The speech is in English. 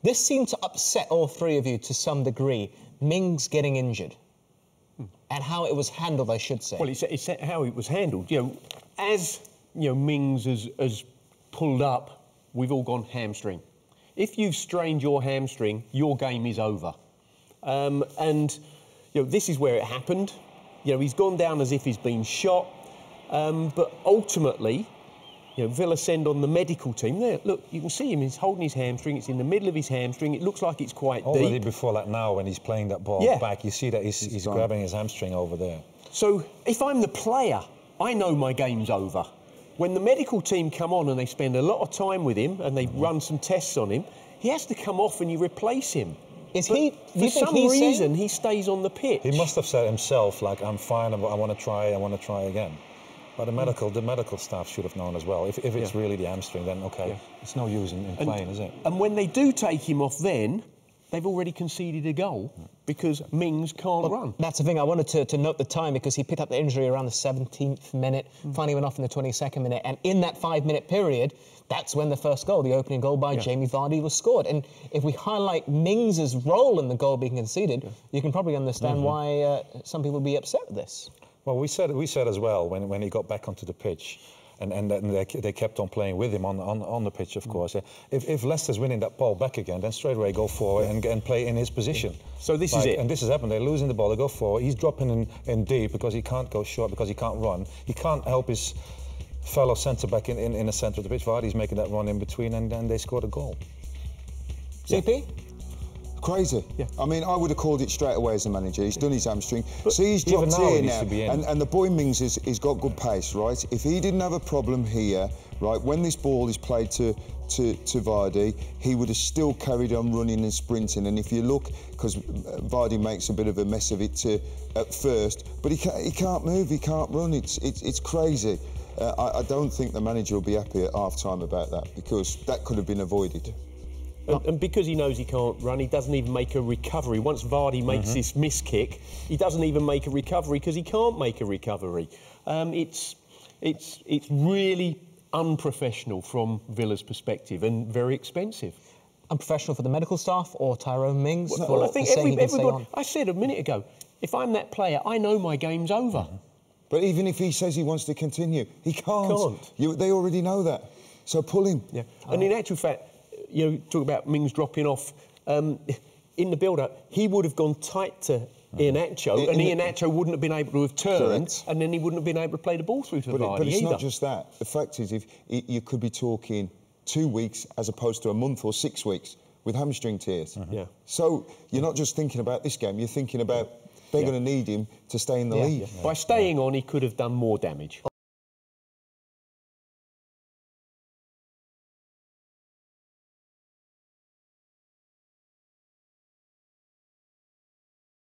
This seemed to upset all three of you to some degree. Mings getting injured. And how it was handled, I should say. Well, it's how it was handled. You know, as you know, Mings has pulled up, we've all gone hamstring. If you've strained your hamstring, your game is over. And you know, this is where it happened. You know, he's gone down as if he's been shot. But ultimately, you know, Villa send on the medical team. There, look, you can see him. He's holding his hamstring. It's in the middle of his hamstring. It looks like it's quite deep. Already before that, now when he's playing that ball back, you see that he's grabbing his hamstring over there. So if I'm the player, I know my game's over. When the medical team come on and they spend a lot of time with him and they run some tests on him, he has to come off and you replace him. For some reason, he stays on the pitch. He must have said himself, like, I'm fine, I want to try again. But the medical staff should have known as well. If it's really the hamstring, then OK, it's no use in playing, is it? And when they do take him off then, they've already conceded a goal because Mings can't run. That's the thing. I wanted to note the time because he picked up the injury around the 17th minute, finally went off in the 22nd minute, and in that 5-minute period, that's when the first goal, the opening goal by Jamie Vardy, was scored. And if we highlight Mings' role in the goal being conceded, you can probably understand why some people would be upset with this. Well, we said as well when he got back onto the pitch, and they kept on playing with him on the pitch, of course. If Leicester's winning that ball back again, then straight away go forward and play in his position. So this is it. And this has happened. They're losing the ball. They go forward. He's dropping in deep because he can't go short, because he can't run. He can't help his fellow centre-back in the centre of the pitch. Vardy's making that run in between, and then they scored a goal. CP? Crazy. Yeah. I mean, I would have called it straight away as a manager. He's done his hamstring. See, he's dropped here now, and the boy Mings he's got good pace, right? If he didn't have a problem here, right, when this ball is played to Vardy, he would have still carried on running and sprinting. And if you look, because Vardy makes a bit of a mess of it at first, but he can't move, he can't run. It's crazy. I don't think the manager will be happy at half-time about that, because that could have been avoided. And because he knows he can't run, he doesn't even make a recovery. Once Vardy makes this miss kick, he doesn't even make a recovery because he can't make a recovery. It's really unprofessional from Villa's perspective and very expensive. Unprofessional for the medical staff or Tyrone Mings? Well, I think everybody. I said a minute ago, if I'm that player, I know my game's over. But even if he says he wants to continue, he can't. They already know that. So pull him. Yeah. And in actual fact, you know, talk about Mings dropping off. In the build-up, he would have gone tight to Iheanacho, and Iheanacho wouldn't have been able to have turned, and then he wouldn't have been able to play the ball through to Vardy. But it's not just that. The fact is, if you could be talking 2 weeks as opposed to a month or 6 weeks with hamstring tears. Yeah. So you're not just thinking about this game, you're thinking about they're going to need him to stay in the league. By staying on, he could have done more damage.